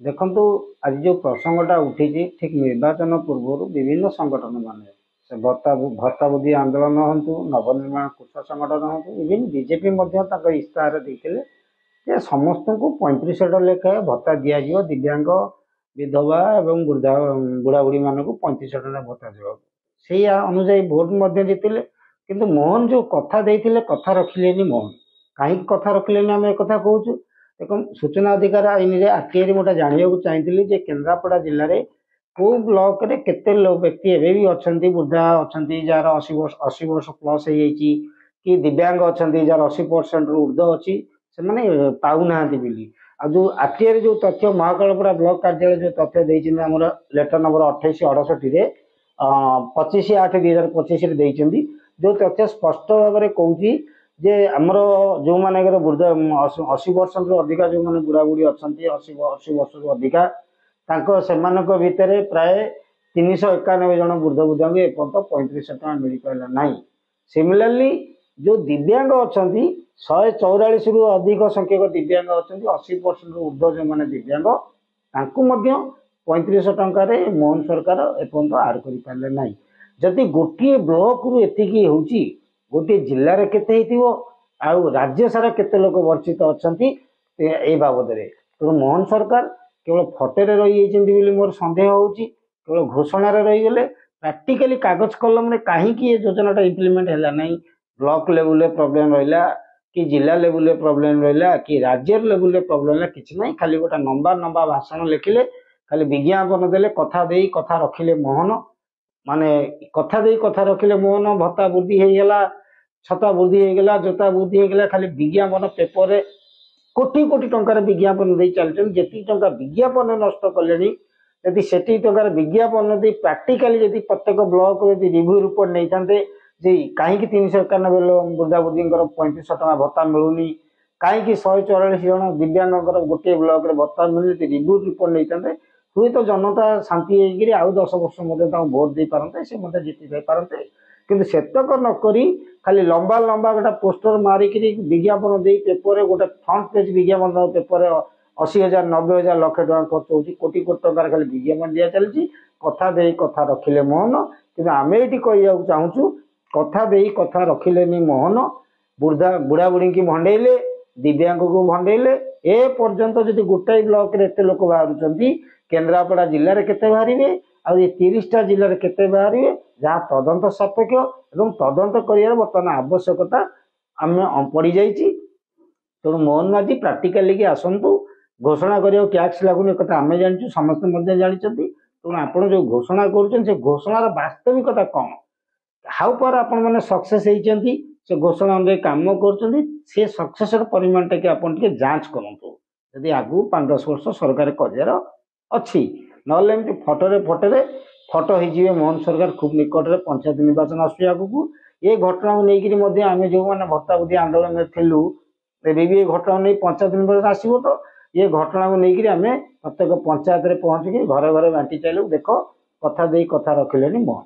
ଦେଖନ୍ତୁ ଆଜି ଯେଉଁ ପ୍ରସଙ୍ଗଟା ଉଠିଛି ଠିକ୍ ନିର୍ବାଚନ ପୂର୍ବରୁ ବିଭିନ୍ନ ସଂଗଠନ ମାନେ ସେ ଭତ୍ତାବୁଦ୍ଧି ଆନ୍ଦୋଳନ ହୁଅନ୍ତୁ, ନବନିର୍ମାଣ କୃଷକ ସଂଗଠନ ହୁଅନ୍ତୁ, ଇଭିନ୍ ବିଜେପି ମଧ୍ୟ ତାଙ୍କ ଇସ୍ତାହାର ଦେଇଥିଲେ ଯେ ସମସ୍ତଙ୍କୁ 35,000 ଲେଖାଏଁ ଭତ୍ତା ଦିଆଯିବ, ଦିବ୍ୟାଙ୍ଗ, ବିଧବା ଏବଂ ବୁଢ଼ାବୁଢ଼ୀମାନଙ୍କୁ 35,000 ଟଙ୍କା ଭତ୍ତା ଦେବାକୁ। ସେଇ ଅନୁଯାୟୀ ଭୋଟ ମଧ୍ୟ ଜିତିଲେ। କିନ୍ତୁ ମୋହନ ଯେଉଁ କଥା ଦେଇଥିଲେ କଥା ରଖିଲେନି ମୋହନ। କାହିଁକି କଥା ରଖିଲେନି ଆମେ ଏକଥା କହୁଛୁ। ଦେଖନ୍ତୁ ସୂଚନା ଅଧିକାର ଆଇନରେ ଆର୍ଟିଆଇରେ ମୁଁ ଜାଣିବାକୁ ଚାହିଁଥିଲି ଯେ କେନ୍ଦ୍ରାପଡ଼ା ଜିଲ୍ଲାରେ କେଉଁ ବ୍ଲକରେ କେତେ ବ୍ୟକ୍ତି ଏବେ ବି ଅଛନ୍ତି, ବୃଦ୍ଧା ଅଛନ୍ତି ଯାହାର 80 ବର୍ଷ ପ୍ଲସ୍ ହେଇଯାଇଛି, କି ଦିବ୍ୟାଙ୍ଗ ଅଛନ୍ତି ଯାହାର 80%ରୁ ଉର୍ଦ୍ଧ୍ୱ ଅଛି, ସେମାନେ ପାଉନାହାନ୍ତି ବୋଲି। ଆଉ ଯେଉଁ ଆର୍ଟିଆଇରେ ଯେଉଁ ତଥ୍ୟ ମହାକାଳପଡ଼ା ବ୍ଲକ କାର୍ଯ୍ୟାଳୟ ଯେଉଁ ତଥ୍ୟ ଦେଇଛନ୍ତି ଆମର ଲେଟର ନମ୍ବର 2868ରେ 25/8/2025ରେ ଦେଇଛନ୍ତି, ଯେଉଁ ତଥ୍ୟ ସ୍ପଷ୍ଟ ଭାବରେ କହୁଛି ଯେ ଆମର ଯେଉଁମାନଙ୍କର ବୃଦ୍ଧ 80 ବର୍ଷରୁ ଅଧିକା ଯେଉଁମାନେ ବୁଢ଼ାବୁଢ଼ୀ ଅଛନ୍ତି 80 ବର୍ଷରୁ ଅଧିକା ସେମାନଙ୍କ ଭିତରେ ପ୍ରାୟ 391 ଜଣ ବୃଦ୍ଧ ବୃଦ୍ଧାଙ୍କୁ ଏପର୍ଯ୍ୟନ୍ତ 35,000 ଟଙ୍କା ମିଳିପାରିଲା ନାହିଁ। ସିମିଲାରଲି ଯେଉଁ ଦିବ୍ୟାଙ୍ଗ ଅଛନ୍ତି 144ରୁ ଅଧିକ ସଂଖ୍ୟକ ଦିବ୍ୟାଙ୍ଗ ଅଛନ୍ତି, 80%ରୁ ଉର୍ଦ୍ଧ୍ୱ ଯେଉଁମାନେ ଦିବ୍ୟାଙ୍ଗ ତାଙ୍କୁ ମଧ୍ୟ 35,000 ଟଙ୍କାରେ ମୋହନ ସରକାର ଏପର୍ଯ୍ୟନ୍ତ ଆଡ୍ କରିପାରିଲେ ନାହିଁ। ଯଦି ଗୋଟିଏ ବ୍ଲକରୁ ଏତିକି ହେଉଛି, ଗୋଟିଏ ଜିଲ୍ଲାରେ କେତେ ହେଇଥିବ, ଆଉ ରାଜ୍ୟ ସାରା କେତେ ଲୋକ ବଞ୍ଚିତ ଅଛନ୍ତି ଏଇ ବାବଦରେ। ତେଣୁ ମୋହନ ସରକାର କେବଳ ଫଟୋରେ ରହିଯାଇଛନ୍ତି ବୋଲି ମୋର ସନ୍ଦେହ ହେଉଛି। କେବଳ ଘୋଷଣାରେ ରହିଗଲେ, ପ୍ରାକ୍ଟିକାଲି କାଗଜ କଲମରେ କାହିଁକି ଏ ଯୋଜନାଟା ଇମ୍ପ୍ଲିମେଣ୍ଟ ହେଲା ନାହିଁ। ବ୍ଲକ ଲେବୁଲରେ ପ୍ରୋବ୍ଲେମ ରହିଲା, କି ଜିଲ୍ଲା ଲେବୁଲରେ ପ୍ରୋବ୍ଲେମ ରହିଲା, କି ରାଜ୍ୟ ଲେବୁଲରେ ପ୍ରୋବ୍ଲେମ ହେଲା, କିଛି ନାହିଁ। ଖାଲି ଗୋଟେ ଲମ୍ବା ଭାଷଣ ଲେଖିଲେ, ଖାଲି ବିଜ୍ଞାପନ ଦେଲେ, କଥା ଦେଇ କଥା ରଖିଲେ ମୋହନ। ମାନେ କଥା ଦେଇ କଥା ରଖିଲେ ମୋହନ। ଭତ୍ତା ବୃଦ୍ଧି ହେଇଗଲା, ଛତା ବୃଦ୍ଧି ହେଇଗଲା, ଜୋତା ବୃଦ୍ଧି ହେଇଗଲା, ଖାଲି ବିଜ୍ଞାପନ ପେପରରେ କୋଟି କୋଟି ଟଙ୍କାର ବିଜ୍ଞାପନ ଦେଇ ଚାଲିଛନ୍ତି। ଯେତିକି ଟଙ୍କା ବିଜ୍ଞାପନ ନଷ୍ଟ କଲେଣି, ଯଦି ସେତିକି ଟଙ୍କାର ବିଜ୍ଞାପନ ଦେଇ ପ୍ରାକ୍ଟିକାଲି ଯଦି ପ୍ରତ୍ୟେକ ବ୍ଲକ ଯଦି ରିଭ୍ୟୁ ରିପୋର୍ଟ ନେଇଥାନ୍ତେ ଯେ କାହିଁକି 391 ବୃଦ୍ଧାବୁଦ୍ଧିଙ୍କର 35,000 ଟଙ୍କା ଭତ୍ତା ମିଳୁନି, କାହିଁକି 144 ଜଣ ଦିବ୍ୟାଙ୍ଗଙ୍କର ଗୋଟିଏ ବ୍ଲକରେ ଭତ୍ତା ମିଳୁନି, ଯଦି ରିଭ୍ୟୁ ରିପୋର୍ଟ ନେଇଥାନ୍ତେ, ହୁଏତ ଜନତା ଶାନ୍ତି ହେଇକିରି ଆଉ 10 ବର୍ଷ ମଧ୍ୟ ତାଙ୍କୁ ଭୋଟ ଦେଇପାରନ୍ତେ, ସେ ମଧ୍ୟ ଜିତି ଯାଇପାରନ୍ତେ। କିନ୍ତୁ ସେତକ ନକରି ଖାଲି ଲମ୍ବା ଗୋଟେ ପୋଷ୍ଟର ମାରିକିରି ବିଜ୍ଞାପନ ଦେଇ ପେପରରେ ଗୋଟେ ଫ୍ରଣ୍ଟ ପେଜ ବିଜ୍ଞାପନ ପେପରରେ 80,000 90,000 ଲକ୍ଷ ଟଙ୍କା ଖର୍ଚ୍ଚ ହେଉଛି, କୋଟି କୋଟି ଟଙ୍କାର ଖାଲି ବିଜ୍ଞାପନ ଦିଆ ଚାଲିଛି। କଥା ଦେଇ କଥା ରଖିଲେ ମୋହନ। କିନ୍ତୁ ଆମେ ଏଇଠି କହିବାକୁ ଚାହୁଁଛୁ, କଥା ଦେଇ କଥା ରଖିଲେନି ମୋହନ। ବୁଢ଼ାବୁଢ଼ୀକି ଭଣ୍ଡେଇଲେ, ଦିବ୍ୟାଙ୍ଗକୁ ଭଣ୍ଡେଇଲେ। ଏ ପର୍ଯ୍ୟନ୍ତ ଯଦି ଗୋଟାଏ ବ୍ଲକରେ ଏତେ ଲୋକ ବାହାରୁଛନ୍ତି, କେନ୍ଦ୍ରାପଡ଼ା ଜିଲ୍ଲାରେ କେତେ ବାହାରିବେ, ଆଉ ଏ 30ଟା ଜିଲ୍ଲାରେ କେତେ ବାହାରିବେ, ଯାହା ତଦନ୍ତ ସାପେକ୍ଷ ଏବଂ ତଦନ୍ତ କରିବାର ବର୍ତ୍ତମାନ ଆବଶ୍ୟକତା ଆମେ ପଡ଼ିଯାଇଛି। ତେଣୁ ମୋହନ ମାଝୀ ପ୍ରାକ୍ଟିକାଲିକି ଆସନ୍ତୁ। ଘୋଷଣା କରିବାକୁ ଟ୍ୟାକ୍ସ ଲାଗୁନି ଏକଥା ଆମେ ଜାଣିଛୁ, ସମସ୍ତେ ମଧ୍ୟ ଜାଣିଛନ୍ତି। ତେଣୁ ଆପଣ ଯେଉଁ ଘୋଷଣା କରୁଛନ୍ତି, ସେ ଘୋଷଣାର ବାସ୍ତବିକତା କ'ଣ, ହାଉ ପାୱାର ଆପଣମାନେ ସକ୍ସେସ୍ ହେଇଛନ୍ତି, ସେ ଘୋଷଣା ଅନୁଯାୟୀ କାମ କରୁଛନ୍ତି, ସେ ସକ୍ସେସର ପରିମାଣଟାকে ଆପଣ ଟିକେ ଯାଞ୍ଚ କରନ୍ତୁ। ଯଦି ଆଗକୁ 5-10 ବର୍ଷ ସରକାର କରିବାର ଅଛି, ନହେଲେ ଏମିତି ଫଟୋରେ ଫଟୋ ହେଇଯିବେ ମୋହନ ସରକାର। ଖୁବ୍ ନିକଟରେ ପଞ୍ଚାୟତ ନିର୍ବାଚନ ଆସୁଛି ଆଗକୁ। ଏ ଘଟଣାକୁ ନେଇକରି ମଧ୍ୟ ଆମେ ଯେଉଁମାନେ ଭତ୍ତାବୁଦ୍ଧି ଆନ୍ଦୋଳନରେ ଥିଲୁ, ଏବେ ବି ଏ ଘଟଣା ନେଇ ପଞ୍ଚାୟତ ନିର୍ବାଚନ ଆସିବ, ତ ଏ ଘଟଣାକୁ ନେଇକରି ଆମେ ପ୍ରତ୍ୟେକ ପଞ୍ଚାୟତରେ ପହଞ୍ଚିକି ଘରେ ଘରେ ବାଣ୍ଟି ଚାଲିବୁ। ଦେଖ କଥା ଦେଇ କଥା ରଖିଲେନି ମୋହନ।